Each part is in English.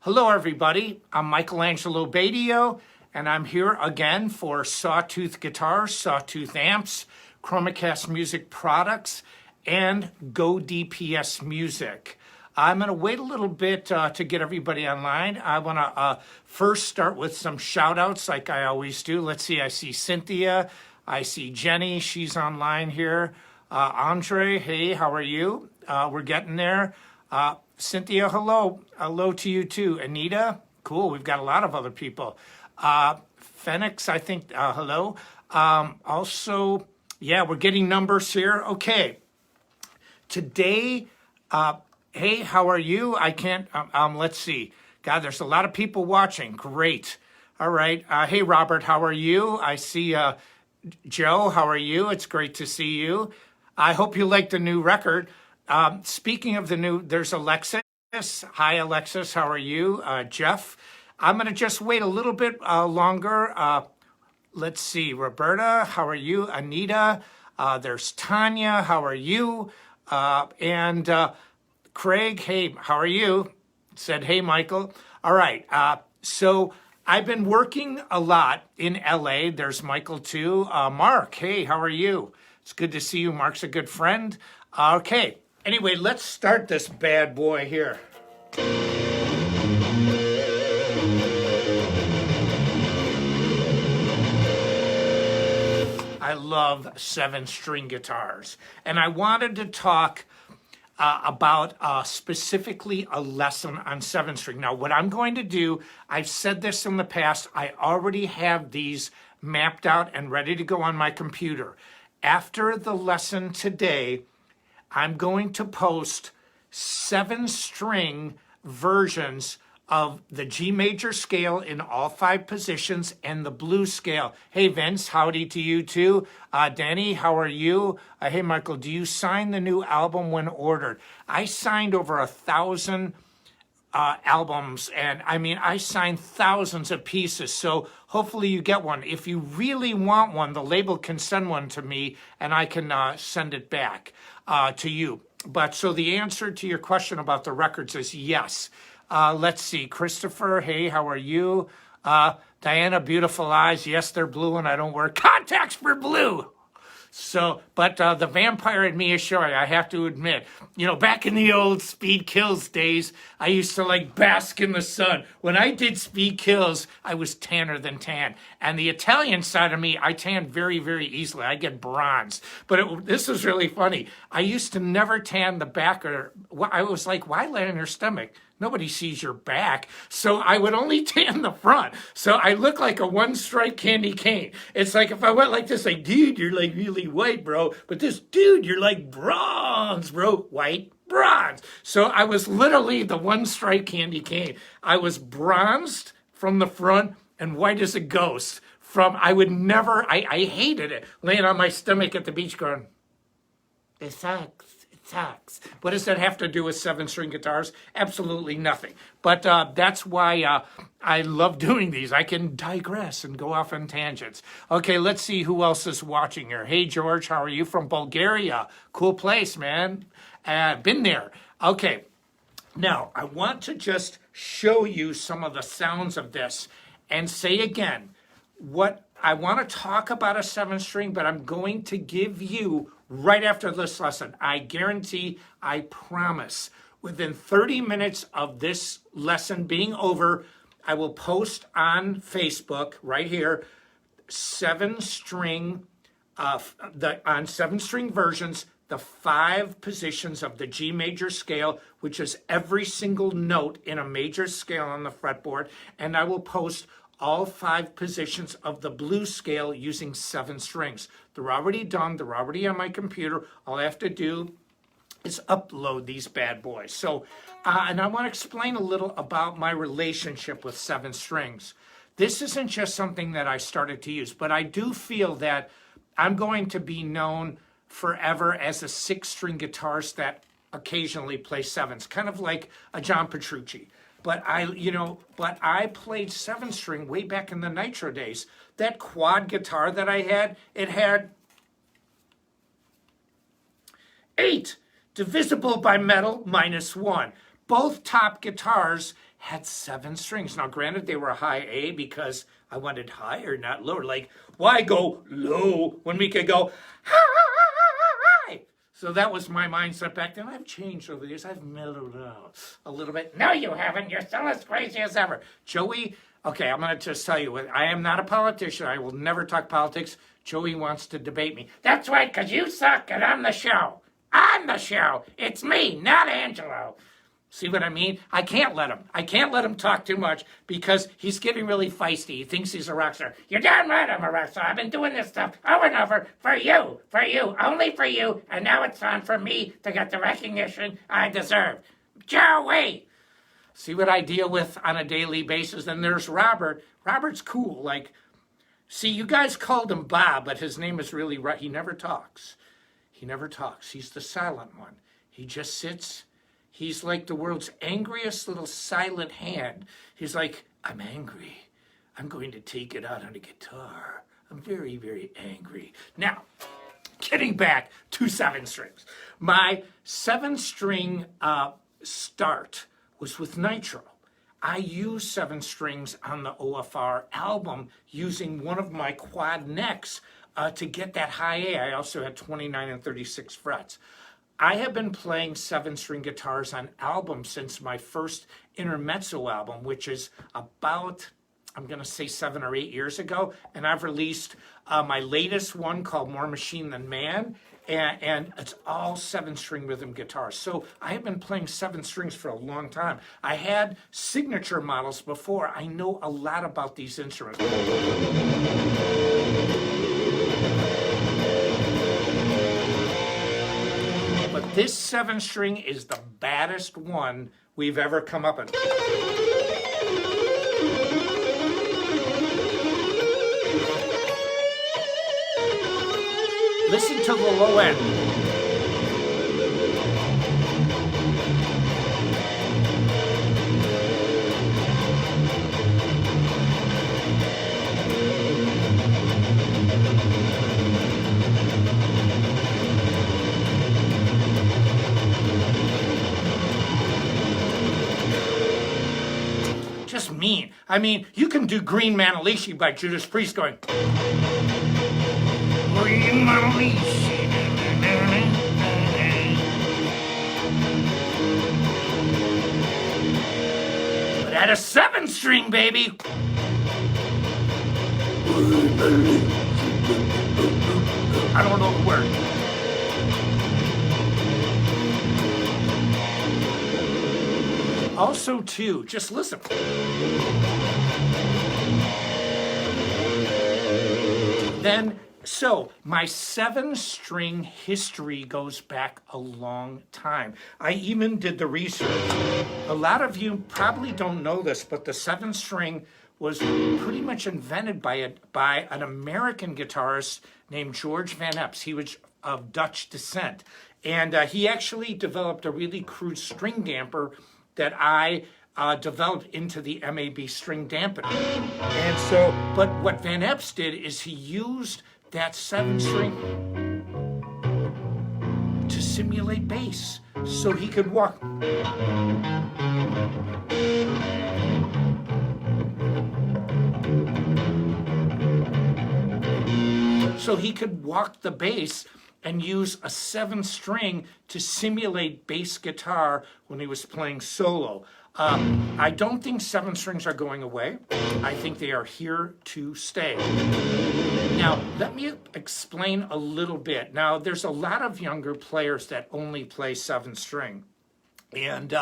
Hello, everybody. I'm Angelo Batio, and I'm here again for Sawtooth Guitars, Sawtooth Amps, Chromacast Music Products, and Go DPS Music. I'm going to wait a little bit to get everybody online. I want to first start with some shout outs like I always do. Let's see, I see Cynthia. I see Jenny. She's online here. Andre, hey, how are you? We're getting there. Cynthia, hello. Hello to you too. Anita, cool. We've got a lot of other people. Phoenix, I think, hello. Also, yeah, we're getting numbers here. Okay. Today, hey, how are you? I can't, let's see. God, there's a lot of people watching. Great. All right. Hey, Robert, how are you? I see Joe, how are you? It's great to see you. I hope you like the new record. Speaking of the new, there's Alexis. Hi, Alexis. How are you? Jeff. I'm going to just wait a little bit longer. Let's see. Roberta, how are you? Anita. There's Tanya. How are you? And Craig, hey, how are you? Said, hey, Michael. All right. So I've been working a lot in LA. There's Michael too. Mark, hey, how are you? It's good to see you. Mark's a good friend. Okay. Anyway, let's start this bad boy here. I love 7-string guitars. And I wanted to talk about specifically a lesson on 7-string. Now, what I'm going to do, I've said this in the past, I already have these mapped out and ready to go on my computer. After the lesson today, I'm going to post 7-string versions of the G major scale in all 5 positions and the blues scale. Hey, Vince, howdy to you too. Danny, how are you? Hey, Michael, do you sign the new album when ordered? I signed over 1,000 albums, and I mean, I signed thousands of pieces, so hopefully you get one. If you really want one, the label can send one to me, and I can send it back to you. But so the answer to your question about the records is yes. Let's see, Christopher, hey, how are you? Diana, beautiful eyes. Yes, they're blue, and I don't wear contacts for blue. So, but the vampire in me is showing, I have to admit. You know, back in the old Speed Kills days, I used to like bask in the sun. When I did Speed Kills, I was tanner than tan. And the Italian side of me, I tan very, very easily. I get bronze. But this is really funny. I used to never tan the back, or I was like, why lay on your stomach? Nobody sees your back. So I would only tan the front. So I look like a one-stripe candy cane. It's like if I went like this, like, dude, you're like really white, bro. But this dude, you're like bronze, bro. White, bronze. So I was literally the one-stripe candy cane. I was bronzed from the front and white as a ghost. I would never, I hated it, laying on my stomach at the beach going, it sucks. Sucks. What does that have to do with 7-string guitars? Absolutely nothing. But that's why I love doing these. I can digress and go off on tangents. Okay, let's see who else is watching here. Hey, George, how are you? From Bulgaria. Cool place, man. Been there. Okay. Now, I want to just show you some of the sounds of this and say again, what I want to talk about a 7-string, but I'm going to give you right after this lesson. I guarantee, I promise, within 30 minutes of this lesson being over, I will post on Facebook right here 7-string on 7-string versions, the 5 positions of the G major scale, which is every single note in a major scale on the fretboard, and I will post all 5 positions of the blues scale using 7 strings. They're already done. They're already on my computer. All I have to do is upload these bad boys. So, and I want to explain a little about my relationship with 7 strings. This isn't just something that I started to use, but I do feel that I'm going to be known forever as a 6-string guitarist that occasionally plays 7s, kind of like a John Petrucci. But I played 7-string way back in the Nitro days. That quad guitar that I had, it had 8 divisible by metal minus 1. Both top guitars had 7 strings. Now, granted, they were high A because I wanted higher, not lower. Like, why go low when we could go high? So that was my mindset back then. I've changed over the years. I've mellowed out a little bit. No, you haven't. You're still as crazy as ever. Joey, okay, I'm going to just tell you, I am not a politician. I will never talk politics. Joey wants to debate me. That's right, because you suck and I'm the show. I'm the show. It's me, not Angelo. See what I mean? I can't let him talk too much because he's getting really feisty. He thinks he's a rock star. You're damn right I'm a rock star. I've been doing this stuff over and over for you, only for you, and now it's time for me to get the recognition I deserve. Joey! See what I deal with on a daily basis? And there's Robert. Robert's cool. Like, see, you guys called him Bob, but his name is really right. He never talks. He never talks. He's the silent one. He just sits. He's like the world's angriest little silent hand. He's like, I'm angry. I'm going to take it out on a guitar. I'm very, very angry. Now, getting back to 7 strings. My 7-string start was with Nitro. I used 7 strings on the OFR album using one of my quad necks to get that high A. I also had 29 and 36 frets. I have been playing 7-string guitars on albums since my first Intermezzo album, which is about, I'm going to say 7 or 8 years ago. And I've released my latest one called More Machine Than Man. And it's all 7-string rhythm guitars. So I have been playing 7 strings for a long time. I had signature models before. I know a lot about these instruments. But this 7-string is the baddest one we've ever come up with. Listen to the low end. Just mean. I mean, you can do Green Manalishi by Judas Priest going. Green Manalishi. But at a 7-string, baby. I don't know the word. Also, too, just listen. Then, so my 7-string history goes back a long time. I even did the research. A lot of you probably don't know this, but the 7-string was pretty much invented by an American guitarist named George Van Eps. He was of Dutch descent. And he actually developed a really crude string damper that I developed into the MAB string dampener. And so, but what Van Eps did is he used that 7-string to simulate bass so he could walk. So he could walk the bass and use a 7-string to simulate bass guitar when he was playing solo. I don't think 7 strings are going away. I think they are here to stay. Now, let me explain a little bit. Now, there's a lot of younger players that only play 7-string, and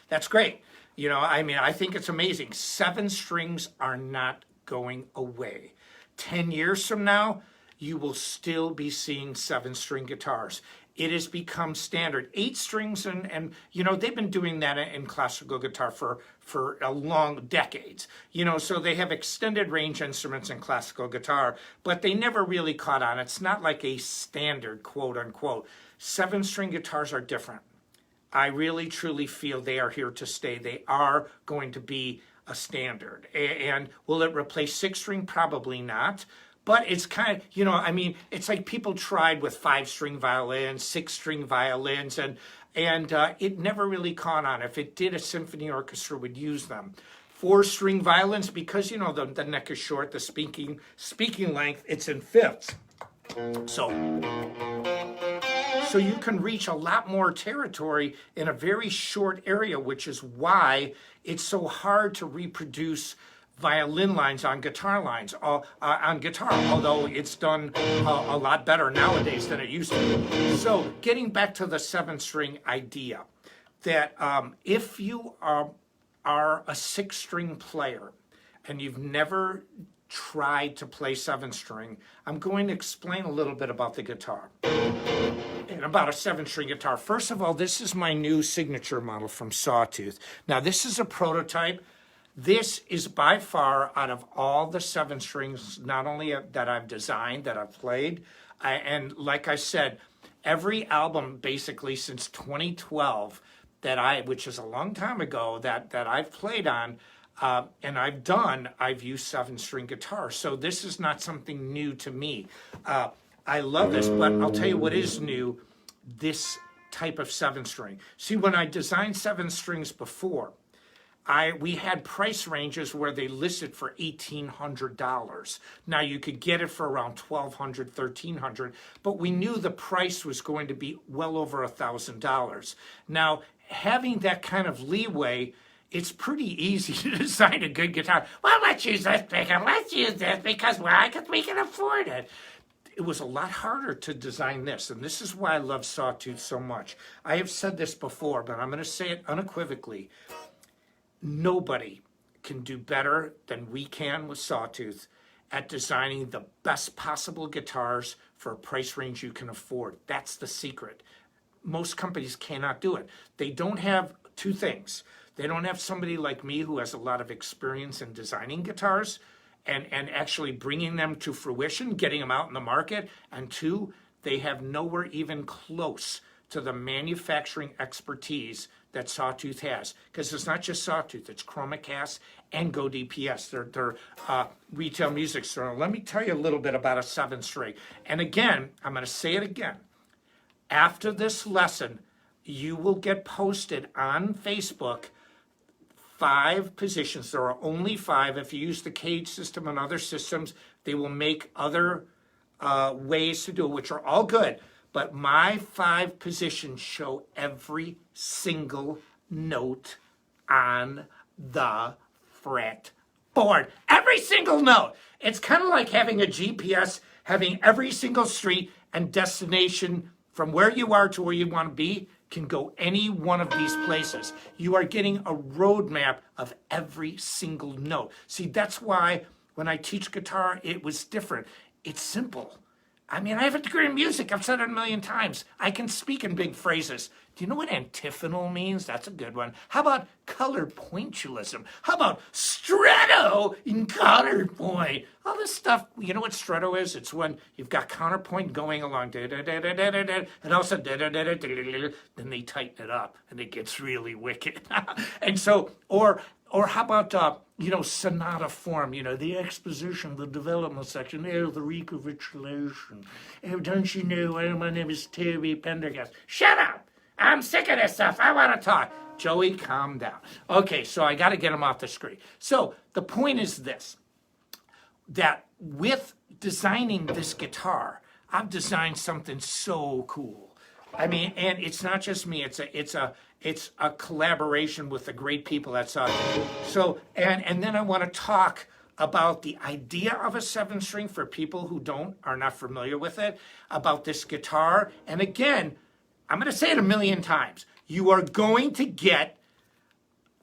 that's great. You know, I mean, I think it's amazing. 7 strings are not going away. 10 years from now, you will still be seeing 7-string guitars. It has become standard. 8 strings and you know, they've been doing that in classical guitar for a long decades. You know, so they have extended range instruments in classical guitar, but they never really caught on. It's not like a standard, quote unquote. 7-string guitars are different. I really truly feel they are here to stay. They are going to be a standard. And will it replace 6-string? Probably not. But it's kind of, you know, I mean, it's like people tried with 5-string violins, 6-string violins, and And it never really caught on. If it did, a symphony orchestra would use them. 4-string violins, because the neck is short, the speaking length, it's in fifths. So you can reach a lot more territory in a very short area, which is why it's so hard to reproduce violin lines on guitar although it's done a lot better nowadays than it used to. So getting back to the 7-string idea, that if you are a 6-string player and you've never tried to play 7-string, I'm going to explain a little bit about the guitar and about a 7-string guitar. First of all, this is my new signature model from Sawtooth. Now, this is a prototype. This is by far, out of all the 7-strings, not only that I've designed, that I've played, and like I said, every album basically since 2012 which is a long time ago, that I've played on, and I've used 7-string guitar. So this is not something new to me. I love this, but I'll tell you what is new, this type of 7-string. See, when I designed 7 strings before, we had price ranges where they listed for $1,800. Now you could get it for around $1,200, $1,300, but we knew the price was going to be well over $1,000. Now, having that kind of leeway, it's pretty easy to design a good guitar. Well, let's use this pickup, let's use this because we can afford it. It was a lot harder to design this, and this is why I love Sawtooth so much. I have said this before, but I'm going to say it unequivocally. Nobody can do better than we can with Sawtooth at designing the best possible guitars for a price range you can afford. That's the secret. Most companies cannot do it. They don't have two things. They don't have somebody like me who has a lot of experience in designing guitars and actually bringing them to fruition, getting them out in the market. And two, they have nowhere even close to the manufacturing expertise that Sawtooth has. Because it's not just Sawtooth, it's Chromacast and Go DPS. They're retail music store. Let me tell you a little bit about a 7-string. And again, I'm going to say it again. After this lesson, you will get posted on Facebook 5 positions. There are only 5. If you use the cage system and other systems, they will make other ways to do it, which are all good. But my 5 positions show every single note on the fretboard. Every single note. It's kind of like having a GPS, having every single street and destination from where you are to where you want to be can go any one of these places. You are getting a roadmap of every single note. See, that's why when I teach guitar, it was different. It's simple. I mean, I have a degree in music. I've said it a million times. I can speak in big phrases. Do you know what antiphonal means? That's a good one. How about color pointillism? How about stretto in counterpoint? All this stuff, you know what stretto is? It's when you've got counterpoint going along, and also then they tighten it up, and it gets really wicked. And so, or how about, sonata form, the exposition, the development section, the recapitulation. Don't you know, my name is Terry Pendergast. Shut up! I'm sick of this stuff. I want to talk. Joey, calm down. Okay, so I got to get him off the screen. So the point is this, that with designing this guitar, I've designed something so cool. I mean, and it's not just me. It's a collaboration with the great people at Sawtooth. So, and then I want to talk about the idea of a 7-string for people who are not familiar with it, about this guitar. And again, I'm going to say it a million times. You are going to get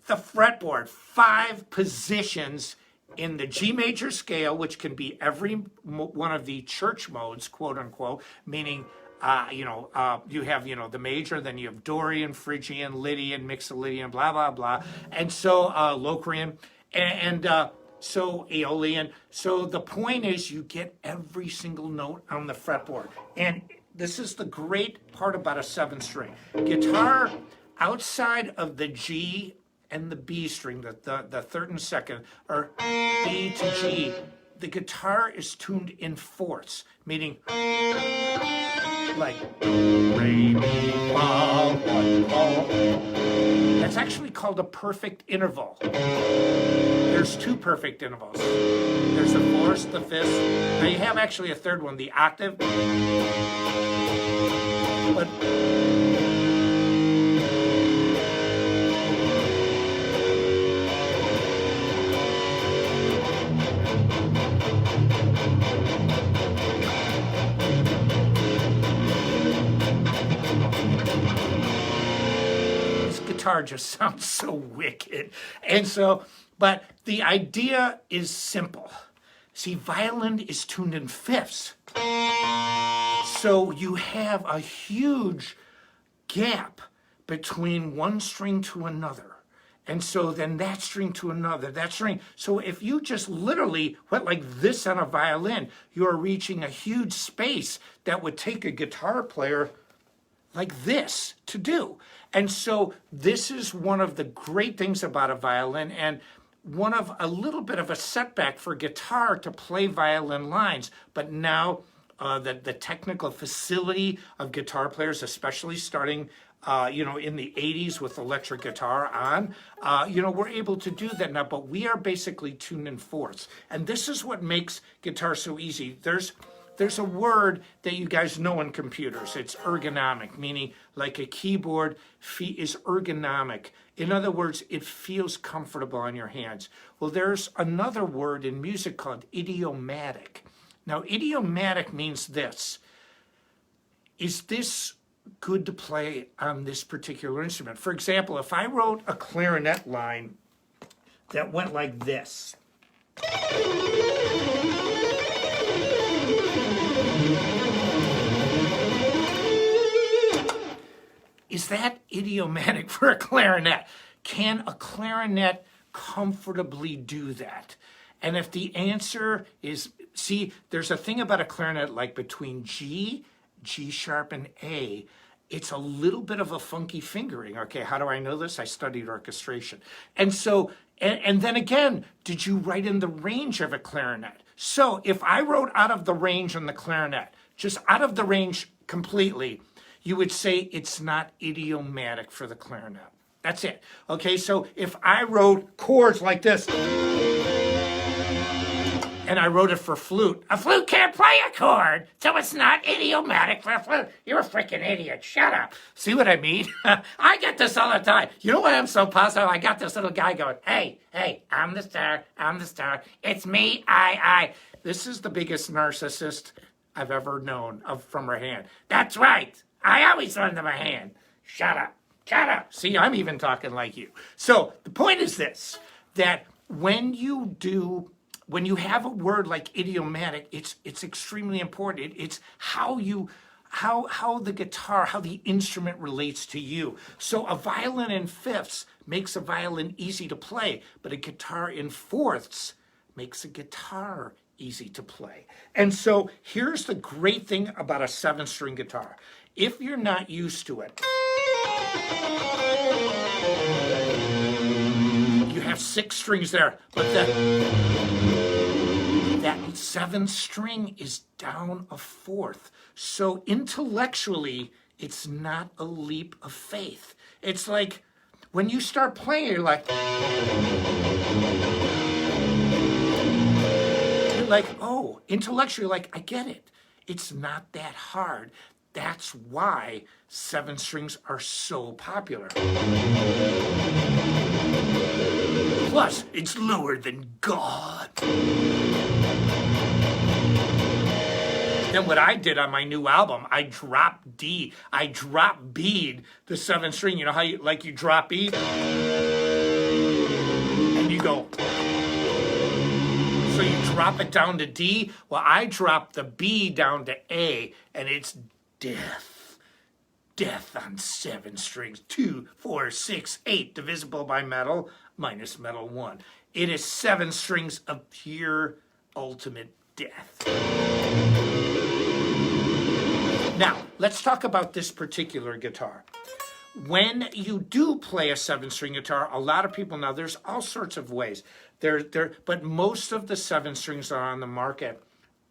the fretboard, 5 positions in the G major scale, which can be every one of the church modes, quote unquote, meaning, you have, the major, then you have Dorian, Phrygian, Lydian, Mixolydian, blah, blah, blah. And so Locrian, and so Aeolian. So the point is you get every single note on the fretboard. And this is the great part about a 7-string. Guitar, outside of the G and the B string, the third and second, or B to G, the guitar is tuned in fourths, meaning like re, mi, fa, one, fa. That's actually called a perfect interval. There's two perfect intervals. There's the fourth, the fifth. Now you have actually a third one, the octave. But guitar just sounds so wicked. And so, but the idea is simple. See, violin is tuned in fifths. So you have a huge gap between one string to another. And so then that string to another, that string. So if you just literally went like this on a violin, you're reaching a huge space that would take a guitar player like this to do. And so this is one of the great things about a violin, and one of a little bit of a setback for guitar to play violin lines. But now the technical facility of guitar players, especially starting in the 80s with electric guitar on, we're able to do that now, but we are basically tuned in fourths. And this is what makes guitar so easy. There's a word that you guys know in computers. It's ergonomic, meaning like a keyboard is ergonomic. In other words, it feels comfortable on your hands. Well, there's another word in music called idiomatic. Now, idiomatic means this. Is this good to play on this particular instrument? For example, if I wrote a clarinet line that went like this. Is that idiomatic for a clarinet? Can a clarinet comfortably do that? And if the answer is, see, there's a thing about a clarinet like between G, G sharp, and A, it's a little bit of a funky fingering. Okay, how do I know this? I studied orchestration. And so, and then again, did you write in the range of a clarinet? So if I wrote out of the range on the clarinet, just out of the range completely, you would say it's not idiomatic for the clarinet. That's it. Okay, so if I wrote chords like this, and I wrote it for flute, a flute can't play a chord, so it's not idiomatic for a flute. You're a freaking idiot. Shut up. See what I mean? I get this all the time. You know why I'm so positive? I got this little guy going, hey, I'm the star, it's me, I. This is the biggest narcissist I've ever known from her hand. That's right. I always lend my hand. Shut up. See, I'm even talking like you. So the point is this, that when you have a word like idiomatic, it's extremely important. It's how the guitar, how the instrument relates to you. So a violin in fifths makes a violin easy to play, but a guitar in fourths makes a guitar easy to play. And so here's the great thing about a 7-string guitar. If you're not used to it, you have 6 strings there, but that 7th string is down a 4th. So intellectually, it's not a leap of faith. It's like when you start playing, you're like, oh, intellectually, like, I get it. It's not that hard. That's why 7 strings are so popular. Plus, it's lower than God. Then what I did on my new album, I dropped D. I dropped B, the 7th string. You know how you drop E? And you go. So you drop it down to D. Well, I dropped the B down to A, and it's death on 7 strings. 2, 4, 6, 8 divisible by metal minus metal 1. It is 7 strings of pure ultimate death. Now, let's talk about this particular guitar. When you do play a 7-string guitar, a lot of people, now there's all sorts of ways. But most of the 7 strings that are on the market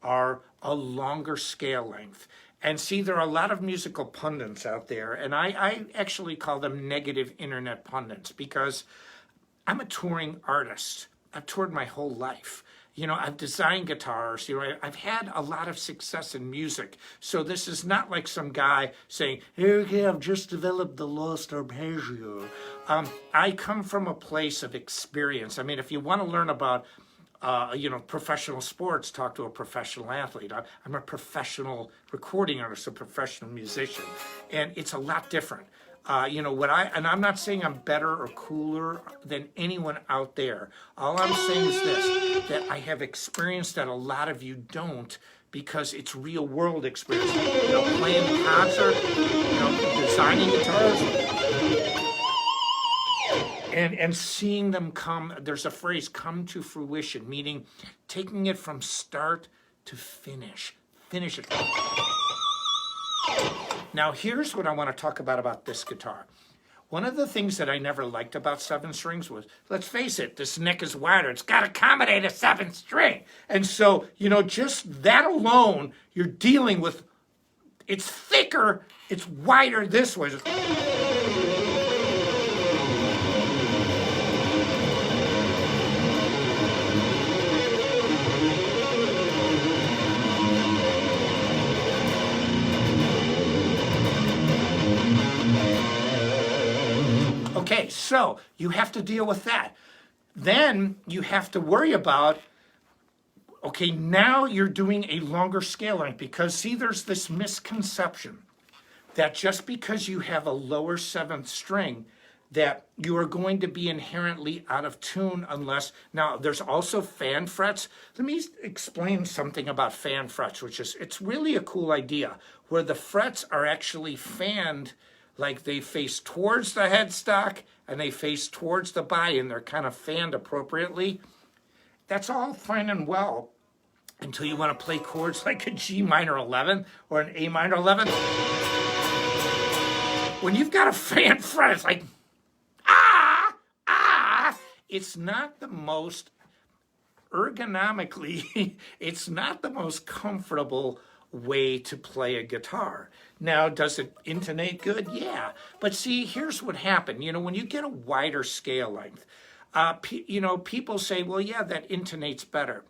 are a longer scale length. And see, there are a lot of musical pundits out there, and I actually call them negative internet pundits because I'm a touring artist. I've toured my whole life. I've designed guitars. I've had a lot of success in music. So this is not like some guy saying, "Here, I've just developed the lost arpeggio." I come from a place of experience. I mean, if you want to learn about professional sports, talk to a professional athlete. I'm a professional recording artist, a professional musician, and it's a lot different. And I'm not saying I'm better or cooler than anyone out there. All I'm saying is this, that I have experience that a lot of you don't, because it's real world experience. Playing concert, designing guitars, and seeing them come. There's a phrase, come to fruition, meaning taking it from start to finish. Finish it. Now, here's what I want to talk about this guitar. One of the things that I never liked about 7 strings was, let's face it, this neck is wider. It's got to accommodate a 7th string. And so, just that alone, you're dealing with, it's thicker, it's wider this way. Okay, so you have to deal with that. Then you have to worry about, okay, now you're doing a longer scale length, because see, there's this misconception that just because you have a lower 7th string, that you are going to be inherently out of tune unless, now there's also fan frets. Let me explain something about fan frets, it's really a cool idea, where the frets are actually fanned, like they face towards the headstock and they face towards the body, and they're kind of fanned appropriately. That's all fine and well until you want to play chords like a G minor 11 or an A minor 11. When you've got a fan fret, it's like, it's not the most ergonomically, it's not the most comfortable way to play a guitar. Now, does it intonate good? Yeah. But see, here's what happened. When you get a wider scale length, people say, well, yeah, that intonates better.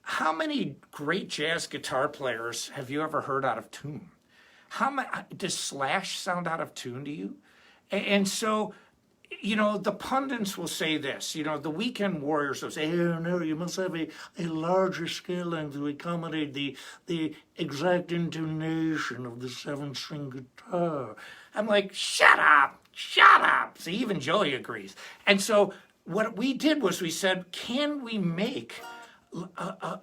How many great jazz guitar players have you ever heard out of tune? Does Slash sound out of tune to you? And so, the pundits will say this, the weekend warriors will say, oh, no, you must have a larger scale length to accommodate the exact intonation of the 7-string guitar. I'm like, shut up. See, even Joey agrees. And so what we did was we said, can we make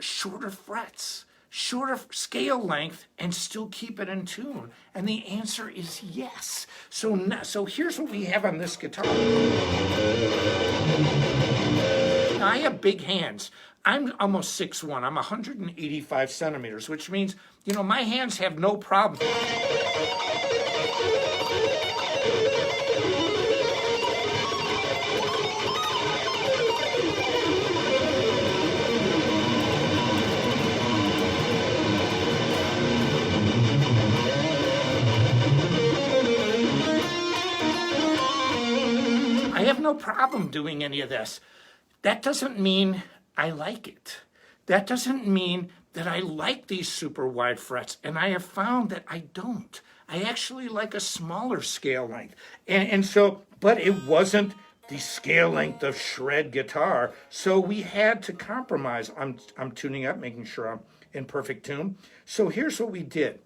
shorter frets, shorter scale length, and still keep it in tune? And the answer is yes. So here's what we have on this guitar. Now, I have big hands. I'm almost 6'1". I'm 185 centimeters, which means, my hands have no problem. I have no problem doing any of this. That doesn't mean I like it. That doesn't mean that I like these super wide frets, and I have found that I don't. I actually like a smaller scale length. And so, but it wasn't the scale length of shred guitar, so we had to compromise. I'm tuning up, making sure I'm in perfect tune. So here's what we did.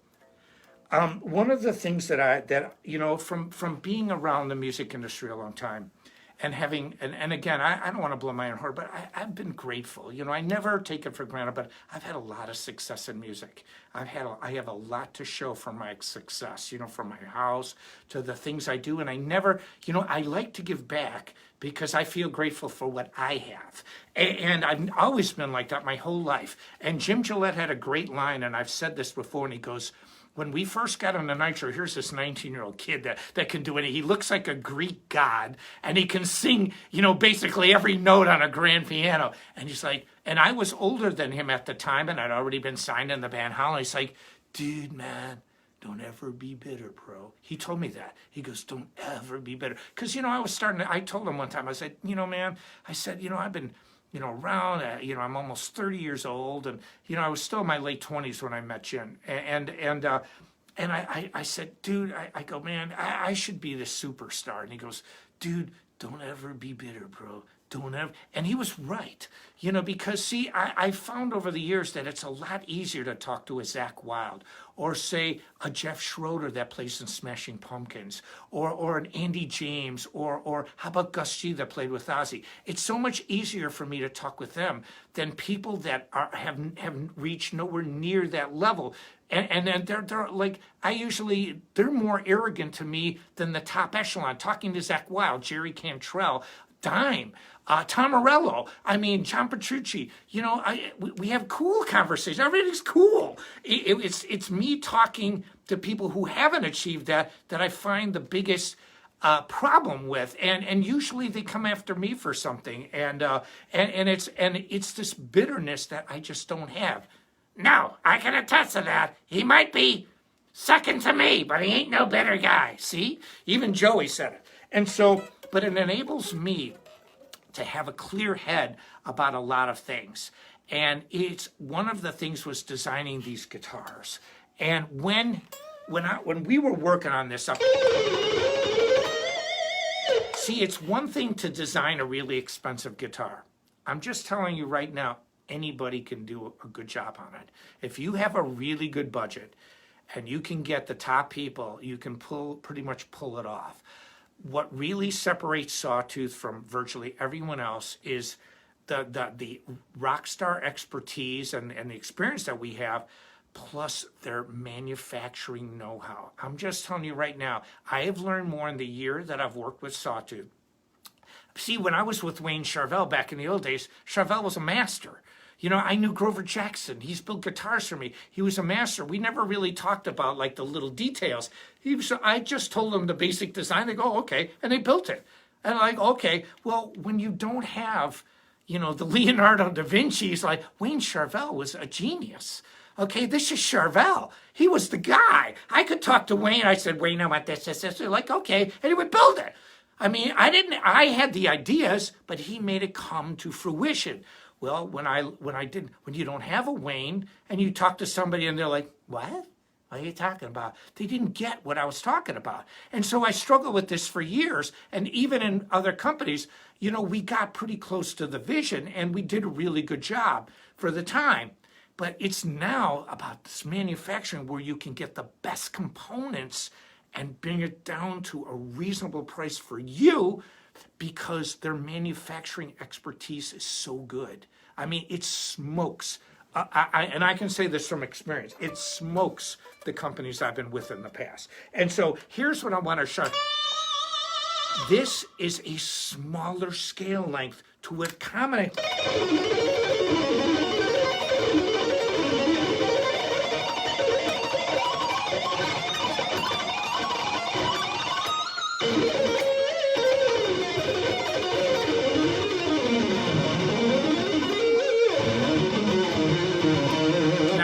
One of the things that from being around the music industry a long time, and having, and again, I don't want to blow my own horn, but I've been grateful. I never take it for granted, but I've had a lot of success in music. I have a lot to show for my success, from my house to the things I do. And I never, I like to give back because I feel grateful for what I have. And I've always been like that my whole life. And Jim Gillette had a great line, and I've said this before, and he goes, when we first got on the Nitro, here's this 19-year-old kid that can do it. He looks like a Greek god, and he can sing, basically every note on a grand piano. And he's like, and I was older than him at the time, and I'd already been signed in the band Holland. He's like, dude, man, don't ever be bitter, bro. He told me that. He goes, don't ever be bitter. Because, I told him one time, I said, man, I said, I've been, around, I'm almost 30 years old. And, I was still in my late 20s when I met Jim. And I said, dude, I go, man, I should be the superstar. And he goes, dude, don't ever be bitter, bro. Don't ever. And he was right, because see, I found over the years that it's a lot easier to talk to a Zakk Wylde or say a Jeff Schroeder that plays in Smashing Pumpkins or an Andy James or how about Gus G that played with Ozzy. It's so much easier for me to talk with them than people that haven't reached nowhere near that level. And then they're like, they're more arrogant to me than the top echelon. Talking to Zakk Wylde, Jerry Cantrell, Dime, Tom Morello, John Petrucci, we have cool conversations. Everything's cool. It's me talking to people who haven't achieved that I find the biggest problem with, and usually they come after me for something, and it's this bitterness that I just don't have. Now, I can attest to that. He might be second to me, but he ain't no better guy. See? Even Joey said it. And so, but it enables me to have a clear head about a lot of things. And it's one of the things was designing these guitars. And when we were working on this up, see, it's one thing to design a really expensive guitar. I'm just telling you right now, anybody can do a good job on it. If you have a really good budget and you can get the top people, you can pretty much pull it off. What really separates Sawtooth from virtually everyone else is the rock star expertise and the experience that we have, plus their manufacturing know-how. I'm just telling you right now, I have learned more in the year that I've worked with Sawtooth. See, when I was with Wayne Charvel back in the old days, Charvel was a master. I knew Grover Jackson. He's built guitars for me. He was a master. We never really talked about the little details. I just told them the basic design. They go, oh, okay, and they built it. And I'm like, okay, well, when you don't have, the Leonardo da Vinci, it's like Wayne Charvel was a genius. Okay, this is Charvel. He was the guy. I could talk to Wayne. I said, Wayne, I want this. They're like, okay, and he would build it. I had the ideas, but he made it come to fruition. Well, when you don't have a Wayne and you talk to somebody and they're like, what? What are you talking about? They didn't get what I was talking about. And so I struggled with this for years. And even in other companies, we got pretty close to the vision and we did a really good job for the time. But it's now about this manufacturing where you can get the best components and bring it down to a reasonable price for you, because their manufacturing expertise is so good. It smokes. And I can say this from experience. It smokes the companies I've been with in the past. And so here's what I want to show. This is a smaller scale length to accommodate.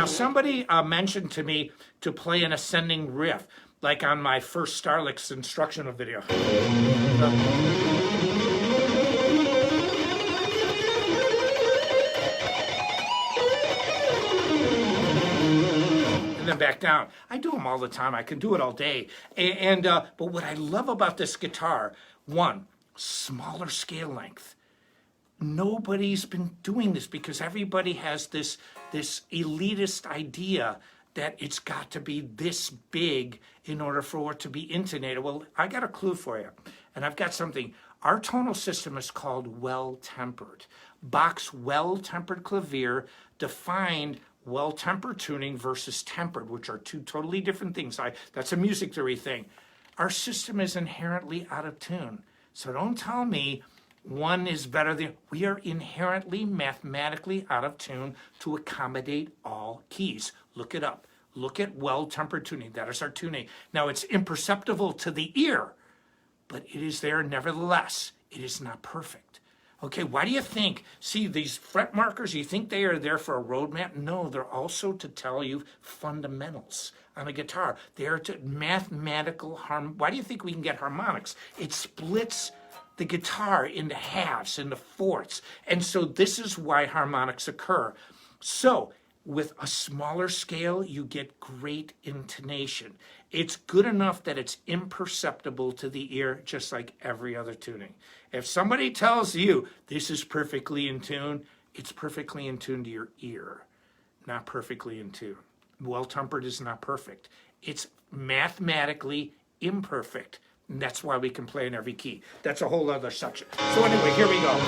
Somebody mentioned to me to play an ascending riff, like on my first Starlix instructional video. And then back down. I do them all the time. I can do it all day. But what I love about this guitar, one, smaller scale length. Nobody's been doing this because everybody has this elitist idea that it's got to be this big in order for it to be intonated. Well, I got a clue for you, and I've got something. Our tonal system is called well-tempered. Bach's well-tempered clavier defined well-tempered tuning versus tempered, which are two totally different things. That's a music theory thing. Our system is inherently out of tune. So don't tell me one is better than, we are inherently mathematically out of tune to accommodate all keys. Look it up. Look at well-tempered tuning. That is our tuning. Now, it's imperceptible to the ear, but it is there nevertheless. It is not perfect. Okay, why do you think? See, these fret markers, you think they are there for a roadmap? No, they're also to tell you fundamentals on a guitar. They are to mathematical harm. Why do you think we can get harmonics? It splits the guitar into halves, into fourths. And so this is why harmonics occur. So with a smaller scale, you get great intonation. It's good enough that it's imperceptible to the ear, just like every other tuning. If somebody tells you this is perfectly in tune, it's perfectly in tune to your ear, not perfectly in tune. Well-tempered is not perfect. It's mathematically imperfect. And that's why we can play in every key. That's a whole other section. So anyway, here we go.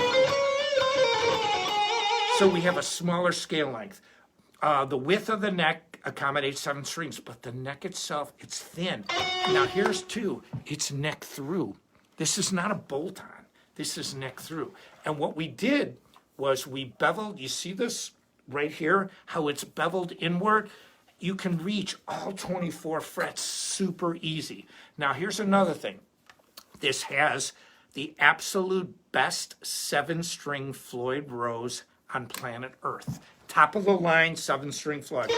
So we have a smaller scale length. The width of the neck accommodates 7 strings, but the neck itself, it's thin. Now here's 2. It's neck through. This is not a bolt-on. This is neck through. And what we did was we beveled, you see this right here, how it's beveled inward? You can reach all 24 frets super easy. Now here's another thing. This has the absolute best 7-string Floyd Rose on planet Earth. Top of the line 7-string Floyd.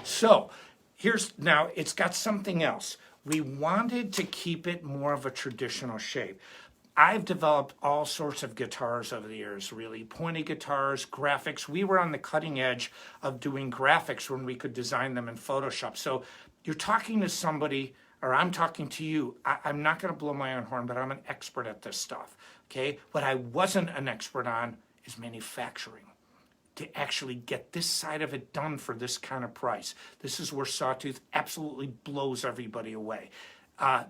So here's, now it's got something else. We wanted to keep it more of a traditional shape. I've developed all sorts of guitars over the years, really. Pointy guitars, graphics. We were on the cutting edge of doing graphics when we could design them in Photoshop. So you're talking to somebody, or I'm talking to you. I'm not going to blow my own horn, but I'm an expert at this stuff, okay? What I wasn't an expert on is manufacturing. To actually get this side of it done for this kind of price. This is where Sawtooth absolutely blows everybody away.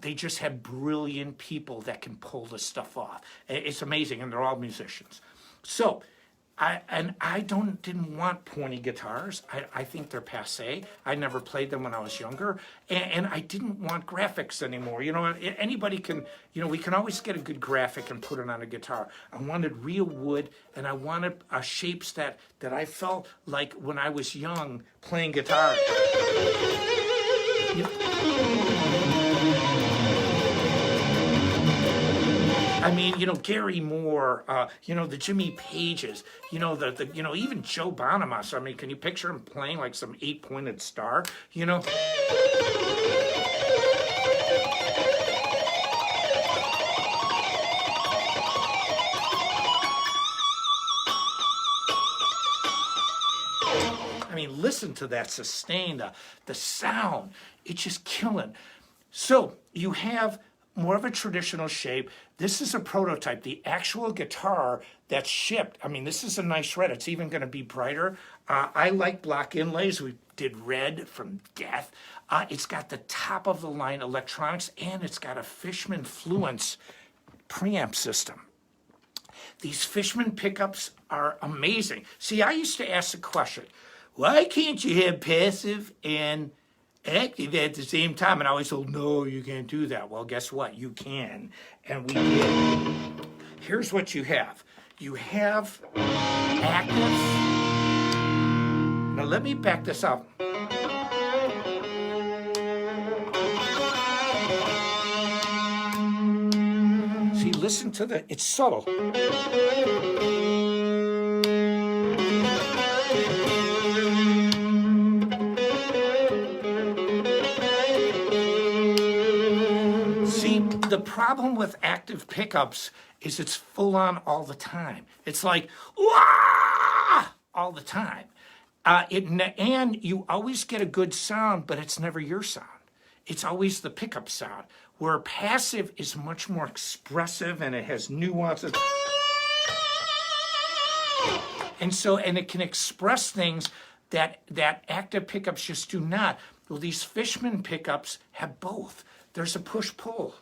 They just have brilliant people that can pull this stuff off. It's amazing, and they're all musicians. So, I didn't want pointy guitars. I think they're passé. I never played them when I was younger, and I didn't want graphics anymore. You know, anybody can, you know, we can always get a good graphic and put it on a guitar. I wanted real wood, and I wanted shapes that I felt like when I was young playing guitar. I mean, you know, Gary Moore, you know, the Jimmy Pages, you know, you know, even Joe Bonamassa. I mean, can you picture him playing like some 8-pointed star, you know? I mean, listen to that sustain, the sound. It's just killing. So you have more of a traditional shape. This is a prototype. The actual guitar that's shipped, I mean, this is a nice red. It's even going to be brighter. I like block inlays. We did red from Death. It's got the top of the line electronics, and it's got a Fishman Fluence preamp system. These Fishman pickups are amazing. See, I used to ask the question, why can't you have passive and active at the same time? And I always told, no, you can't do that. Well, guess what? You can. And we did. Here's what you have. You have active. Now let me back this up. See, listen to the, it's subtle. The problem with active pickups is it's full on all the time. It's like, wah! All the time. And you always get a good sound, but it's never your sound. It's always the pickup sound. Where passive is much more expressive and it has nuances. And it can express things that active pickups just do not. Well, these Fishman pickups have both. There's a push-pull.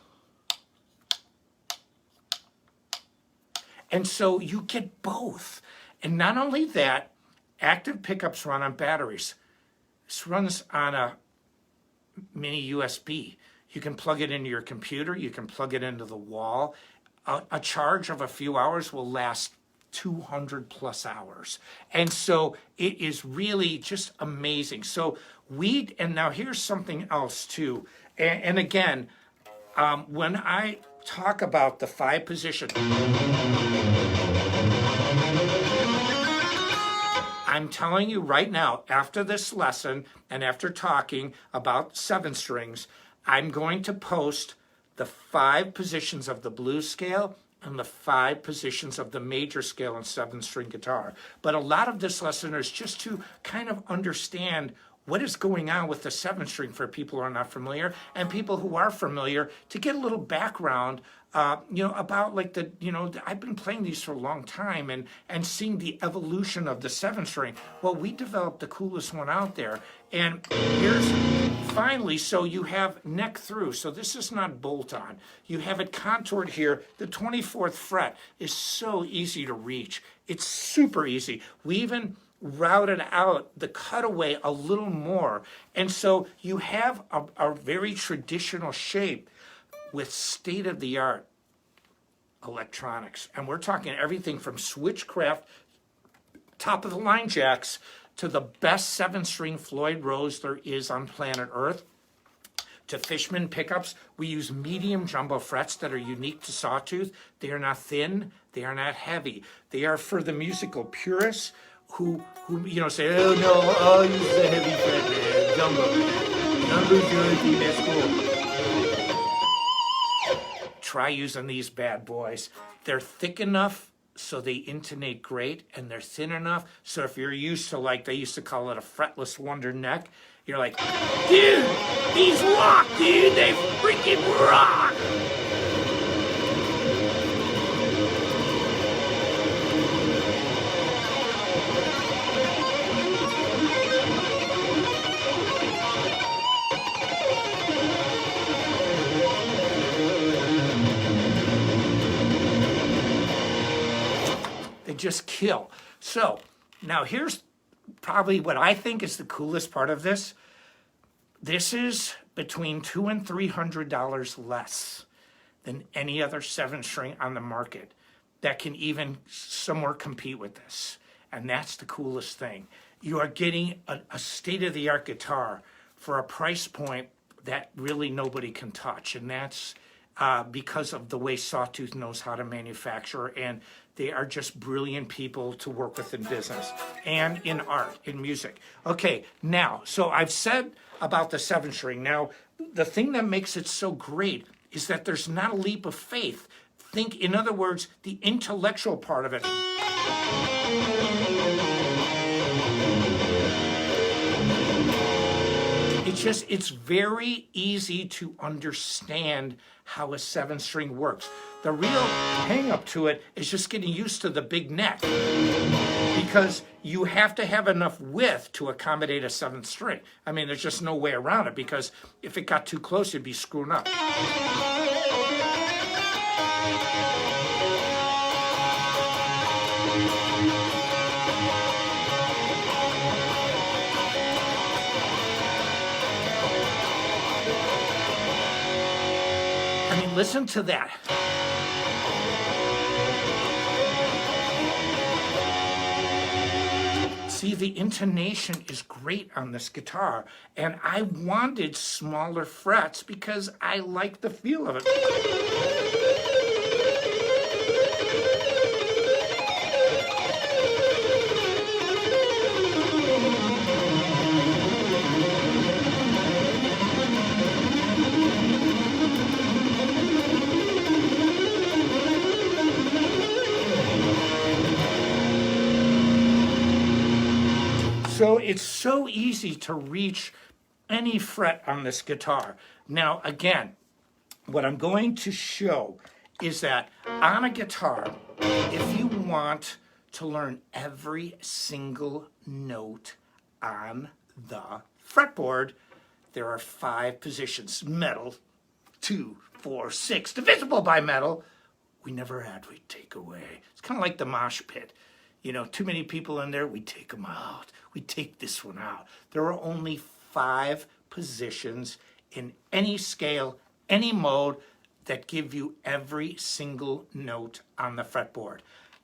And so you get both. And not only that, active pickups run on batteries. This runs on a mini USB. You can plug it into your computer. You can plug it into the wall. A charge of a few hours will last 200 plus hours. And so it is really just amazing. So and now here's something else too. And again, when I talk about the 5 positions, I'm telling you right now, after this lesson and after talking about 7 strings, I'm going to post the 5 positions of the blues scale and the 5 positions of the major scale in 7-string guitar. But a lot of this lesson is just to kind of understand what is going on with the 7-string for people who are not familiar, and people who are familiar to get a little background, about like I've been playing these for a long time and seeing the evolution of the 7-string. Well, we developed the coolest one out there. And here's finally, so you have neck through. So this is not bolt on. You have it contoured here. The 24th fret is so easy to reach. It's super easy. We even routed out the cutaway a little more. And so you have a very traditional shape with state-of-the-art electronics. And we're talking everything from Switchcraft, top-of-the-line jacks, to the best 7-string Floyd Rose there is on planet Earth, to Fishman pickups. We use medium jumbo frets that are unique to Sawtooth. They are not thin. They are not heavy. They are for the musical purists who say, oh no, I'll use the heavy fret, man, jumbo, man. Jumbo's the only thing that's cool. Try using these bad boys. They're thick enough so they intonate great, and they're thin enough so if you're used to, like they used to call it a fretless wonder neck, you're like, dude, these rock, dude, they freaking rock. Just kill. So now here's probably what I think is the coolest part of this. This is between $200 and $300 less than any other 7-string on the market that can even somewhere compete with this. And that's the coolest thing. You are getting a state-of-the-art guitar for a price point that really nobody can touch. And that's because of the way Sawtooth knows how to manufacture, and they are just brilliant people to work with in business and in art, in music. Okay, now, so I've said about the 7-string. Now, the thing that makes it so great is that there's not a leap of faith. Think, in other words, the intellectual part of it. It's very easy to understand how a 7-string works. The real hang up to it is just getting used to the big neck, because you have to have enough width to accommodate a 7th string. I mean, there's just no way around it, because if it got too close, it'd be screwing up. I mean, listen to that. See, the intonation is great on this guitar, and I wanted smaller frets because I like the feel of it. So it's so easy to reach any fret on this guitar. Now, again, what I'm going to show is that on a guitar, if you want to learn every single note on the fretboard, there are 5 positions: metal, 2, 4, 6, divisible by metal, we never had, we take away. It's kind of like the mosh pit. You know, too many people in there, we take them out. We take this one out. There are only 5 positions in any scale, any mode, that give you every single note on the fretboard.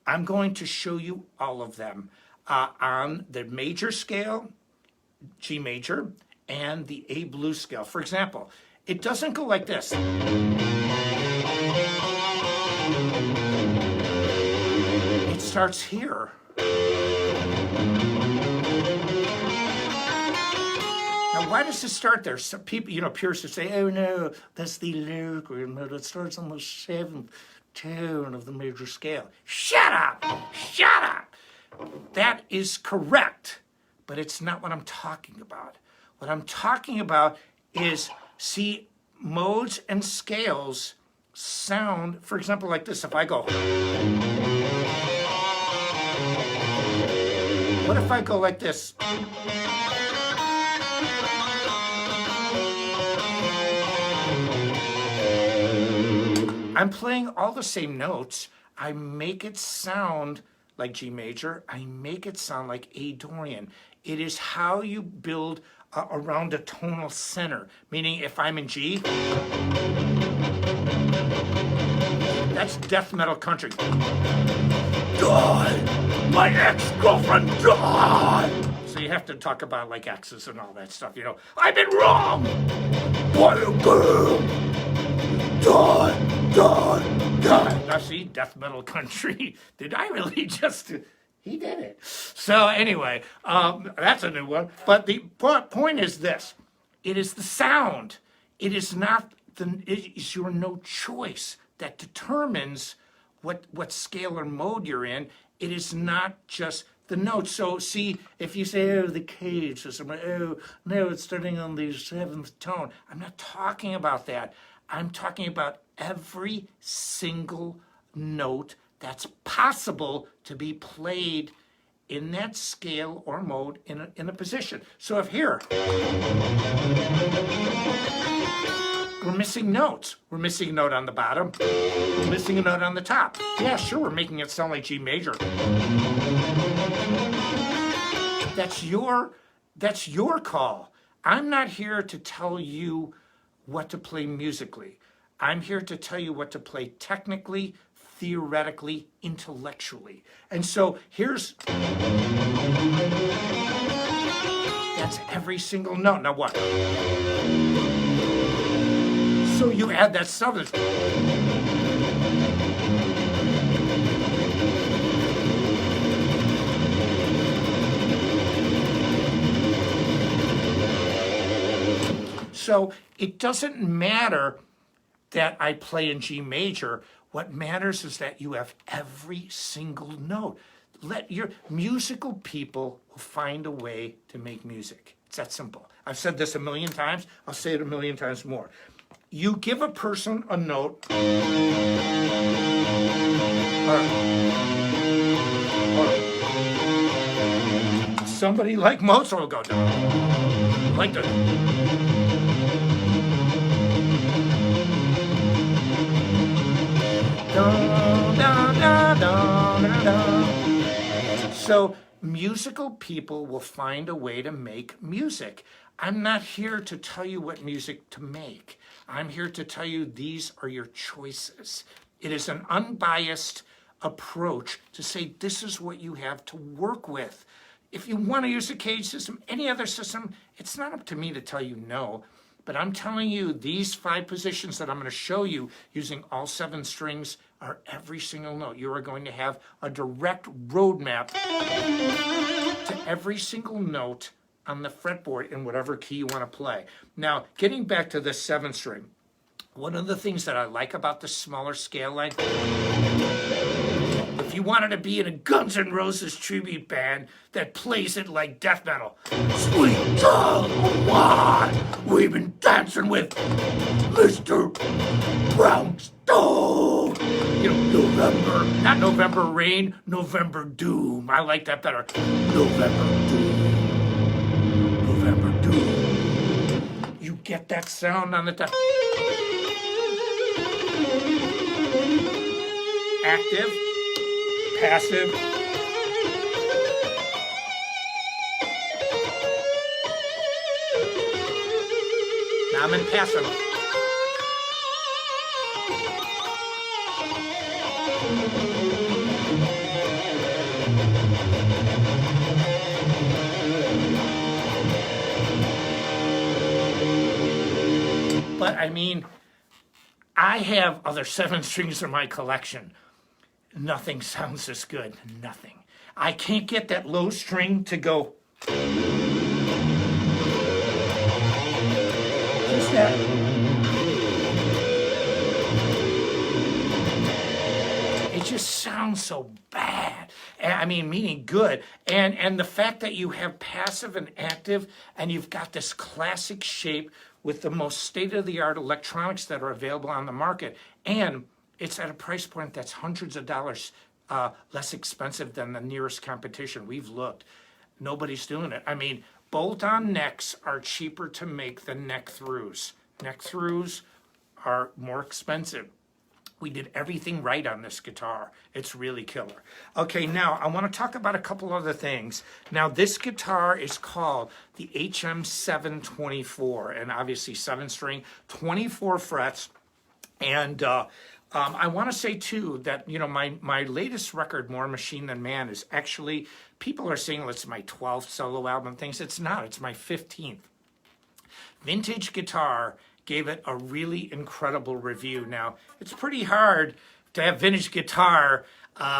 I'm going to show you all of them on the major scale, G major, and the A blues scale. For example, it doesn't go like this. It starts here. Now, why does it start there? Some people, you know, purists would say, oh no, that's the lyrical mode. It starts on the 7th tone of the major scale. Shut up! Shut up! That is correct, but it's not what I'm talking about. What I'm talking about is, see, modes and scales sound, for example, like this. If I go, what if I go like this? I'm playing all the same notes. I make it sound like G major. I make it sound like A Dorian. It is how you build around a tonal center. Meaning, if I'm in G, that's death metal country. Die! My ex-girlfriend died! So you have to talk about like exes and all that stuff, you know. I've been wrong! What a girl! Die! Die! Die! Now see, death metal country. Did I really just... He did it. So anyway, that's a new one. But the point is this. It is the sound. It is not it is your no choice that determines what scale or mode you're in. It is not just the notes. So see, if you say, oh, the cage system, oh, no, it's starting on the 7th tone. I'm not talking about that. I'm talking about every single note that's possible to be played in that scale or mode in a position. So if here, we're missing notes. We're missing a note on the bottom. We're missing a note on the top. Yeah, sure, we're making it sound like G major. That's your call. I'm not here to tell you what to play musically. I'm here to tell you what to play technically, theoretically, intellectually. And so that's every single note. Now what? So you add that southern. So it doesn't matter that I play in G major. What matters is that you have every single note. Let your musical people will find a way to make music. It's that simple. I've said this a million times. I'll say it a million times more. You give a person a note, or somebody like Mozart will go down. Like the So musical people will find a way to make music. I'm not here to tell you what music to make. I'm here to tell you these are your choices. It is an unbiased approach to say this is what you have to work with. If you want to use a cage system, any other system, it's not up to me to tell you no. But I'm telling you, these 5 positions that I'm going to show you using all 7 strings are every single note. You are going to have a direct roadmap to every single note on the fretboard in whatever key you want to play. Now, getting back to the 7th string, one of the things that I like about the smaller scale line, if you wanted to be in a Guns N' Roses tribute band that plays it like death metal, sweet child of what? We've been dancing with Mr. Brownstone. You know, November, not November Rain, November Doom. I like that better. November Doom. November Doom. You get that sound on the top. active, passive. Now I'm in passive. But I mean, I have other 7 strings in my collection. Nothing sounds as good. Nothing. I can't get that low string to go. Just that. It just sounds so bad. I mean, meaning good. And the fact that you have passive and active, and you've got this classic shape with the most state-of-the-art electronics that are available on the market, and it's at a price point that's hundreds of dollars less expensive than the nearest competition. We've looked. Nobody's doing it. I mean, bolt-on necks are cheaper to make than neck throughs. Neck throughs are more expensive. We did everything right on this guitar. It's really killer. Okay, now I want to talk about a couple other things. Now, this guitar is called the HM724, and obviously 7-string, 24 frets. And I want to say, too, that, you know, my latest record, More Machine Than Man, is actually, people are saying it's my 12th solo album. Things. It's not. It's my 15th. Vintage Guitar gave it a really incredible review. Now, it's pretty hard to have Vintage Guitar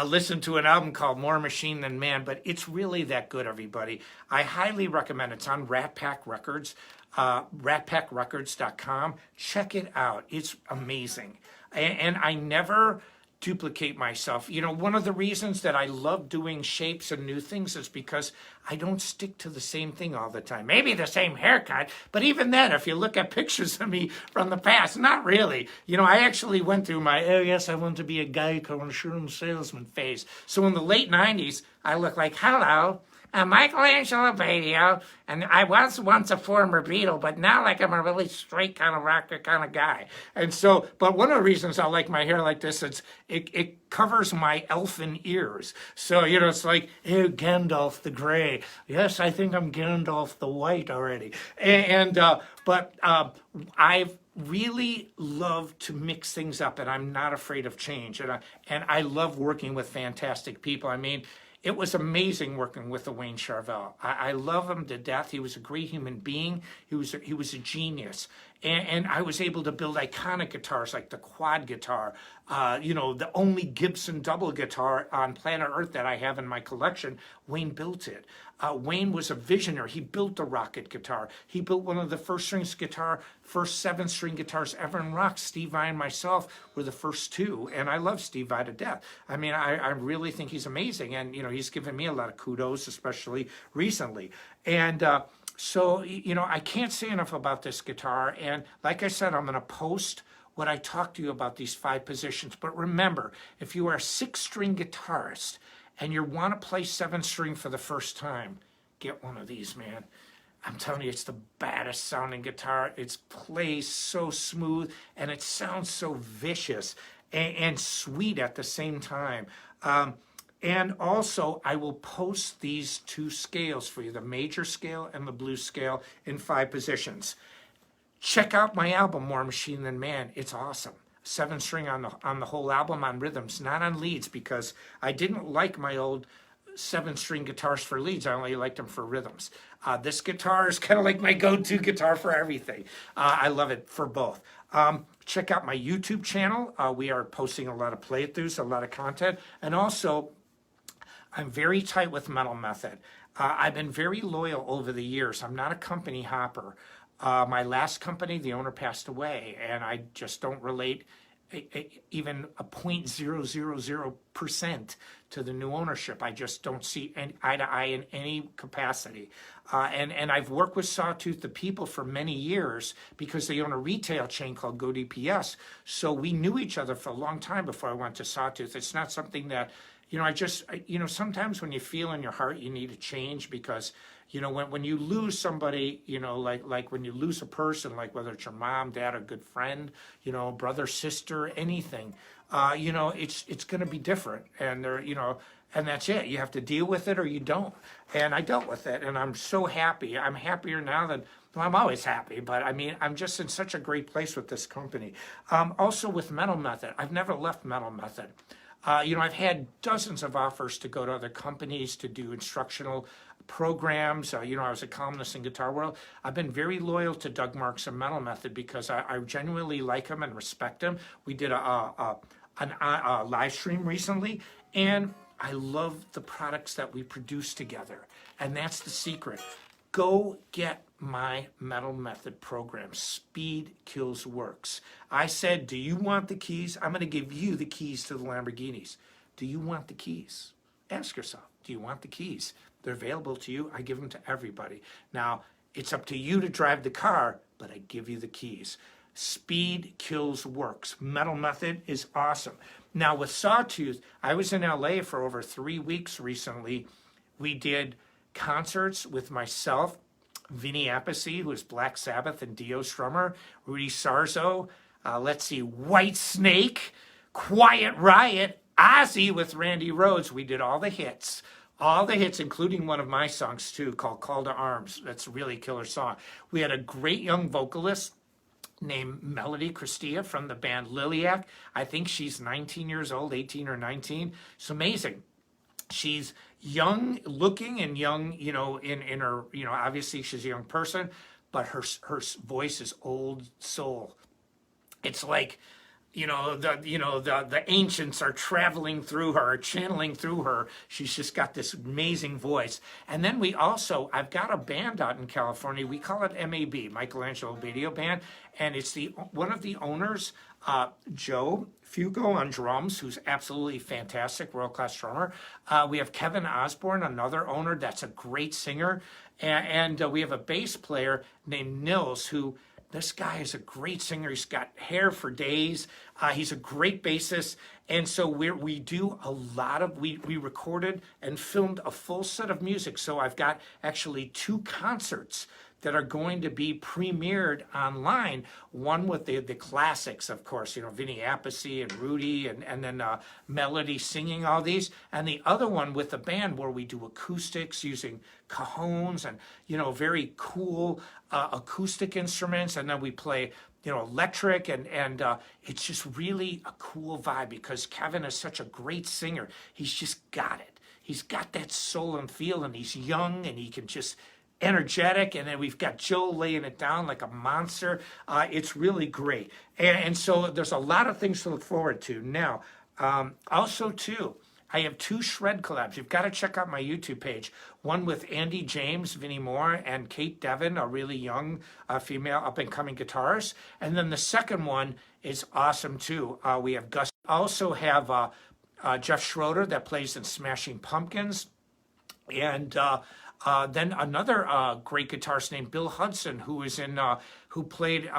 listen to an album called More Machine Than Man, but it's really that good, everybody. I highly recommend it. It's on Rat Pack Records, ratpackrecords.com. Check it out. It's amazing. And I never duplicate myself. You know, one of the reasons that I love doing shapes and new things is because I don't stick to the same thing all the time. Maybe the same haircut, but even then, if you look at pictures of me from the past, not really. You know, I actually went through my, oh yes, I want to be a Geico insurance salesman phase. So in the late 90s, I looked like, hello, I'm Angelo Batio, and I was once a former Beatle, but now like I'm a really straight kind of rocker kind of guy. And so, but one of the reasons I like my hair like this, it covers my elfin ears. So, you know, it's like, oh, Gandalf the Grey. Yes, I think I'm Gandalf the White already. But I've really love to mix things up, and I'm not afraid of change. And I love working with fantastic people. I mean, it was amazing working with Wayne Charvel. I love him to death. He was a great human being. He was a genius. And I was able to build iconic guitars like the quad guitar, you know, the only Gibson double guitar on planet Earth that I have in my collection. Wayne built it. Wayne was a visionary. He built the rocket guitar. He built one of the first 7-string guitars ever in rock. Steve Vai and myself were the first two, and I love Steve Vai to death. I mean, I really think he's amazing, and, you know, he's given me a lot of kudos, especially recently. And so, you know, I can't say enough about this guitar, and like I said, I'm going to post what I talked to you about these 5 positions. But remember, if you are a 6-string guitarist and you want to play 7-string for the first time, get one of these, man. I'm telling you, it's the baddest sounding guitar. It plays so smooth, and it sounds so vicious and sweet at the same time. And also, I will post these 2 scales for you, the major scale and the blues scale, in 5 positions. Check out my album, More Machine Than Man. It's awesome. 7-string on the whole album, on rhythms, not on leads, because I didn't like my old 7-string guitars for leads. I only liked them for rhythms. This guitar is kind of like my go-to guitar for everything. I love it for both. Check out my YouTube channel. We are posting a lot of playthroughs, a lot of content, and also I'm very tight with Metal Method. I've been very loyal over the years. I'm not a company hopper. My last company, the owner passed away, and I just don't relate even a 0.000% to the new ownership. I just don't see eye to eye in any capacity. And I've worked with Sawtooth the people for many years because they own a retail chain called Go DPS. So we knew each other for a long time before I went to Sawtooth. It's not something that, you know, sometimes when you feel in your heart you need a change, because, you know, when you lose somebody, you know, like when you lose a person, like whether it's your mom, dad, a good friend, you know, brother, sister, anything, it's going to be different, and and that's it. You have to deal with it or you don't. And I dealt with it, and I'm so happy. I'm happier now than, well, I'm always happy, but I mean, I'm just in such a great place with this company. Also with Metal Method, I've never left Metal Method. I've had dozens of offers to go to other companies to do instructional programs. I was a columnist in Guitar World. I've been very loyal to Doug Marks and Metal Method because I genuinely like him and respect him. We did a live stream recently, and I love the products that we produce together. And that's the secret. Go get my Metal Method program. Speed kills works. I said, do you want the keys? I'm going to give you the keys to the Lamborghinis. Do you want the keys? Ask yourself, do you want the keys? They're available to you. I give them to everybody. Now, it's up to you to drive the car, but I give you the keys. Speed kills works. Metal Method is awesome. Now, with Sawtooth, I was in LA for over 3 weeks recently. We did concerts with myself, Vinny Appice, who is Black Sabbath and Dio's drummer, Rudy Sarzo, White Snake, Quiet Riot, Ozzy with Randy Rhoads. We did all the hits, including one of my songs too, called Call to Arms. That's a really killer song. We had a great young vocalist named Melody Christia from the band Liliac. I think she's 19 years old, 18 or 19. It's amazing. She's young looking and young, in her, obviously she's a young person, but her voice is old soul. It's like, the ancients are traveling through her, channeling through her. She's just got this amazing voice. And then I've got a band out in California. We call it MAB, Michelangelo Batio Band. And it's one of the owners, Joe Fugo on drums, who's absolutely fantastic, world-class drummer. We have Kevin Osborne, another owner that's a great singer. And we have a bass player named Nils, who, this guy is a great singer. He's got hair for days. He's a great bassist. And so we do a lot of, we recorded and filmed a full set of music. So I've got actually 2 concerts that are going to be premiered online. One with the classics, of course, Vinny Appice and Rudy and then Melody singing all these. And the other one with the band where we do acoustics using cajones and, very cool acoustic instruments. And then we play, electric and it's just really a cool vibe because Kevin is such a great singer. He's just got it. He's got that soul and feel, and he's young and he can just energetic, and then we've got Joe laying it down like a monster. It's really great. And so there's a lot of things to look forward to. Now, also too, I have 2 shred collabs. You've got to check out my YouTube page. One with Andy James, Vinnie Moore, and Kate Devon, a really young female up-and-coming guitarist. And then the second one is awesome too. We have Gus. Also have Jeff Schroeder that plays in Smashing Pumpkins. And then another great guitarist named Bill Hudson, who played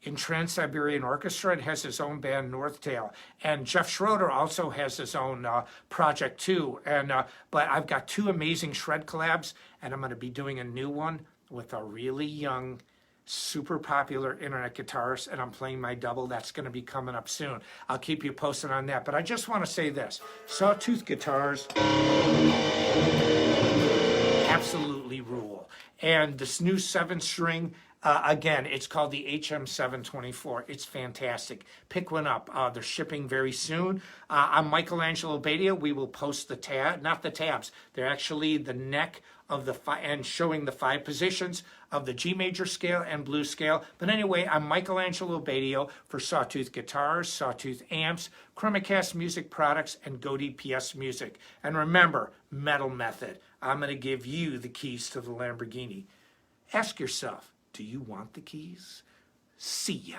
in Trans-Siberian Orchestra and has his own band Northtail. And Jeff Schroeder also has his own project too. And but I've got 2 amazing shred collabs, and I'm going to be doing a new one with a really young, super popular internet guitarist, and I'm playing my double. That's going to be coming up soon. I'll keep you posted on that. But I just want to say this: Sawtooth Guitars absolutely rule. And this new 7-string, again, it's called the HM724. It's fantastic. Pick one up. They're shipping very soon. I'm Michelangelo Batio. We will post the tab, not the tabs. They're actually the neck of the and showing the 5 positions of the G major scale and blues scale. But anyway, I'm Michelangelo Batio for Sawtooth Guitars, Sawtooth Amps, Chromacast Music Products, and Goatee PS Music. And remember, Metal Method. I'm going to give you the keys to the Lamborghini. Ask yourself, do you want the keys? See ya.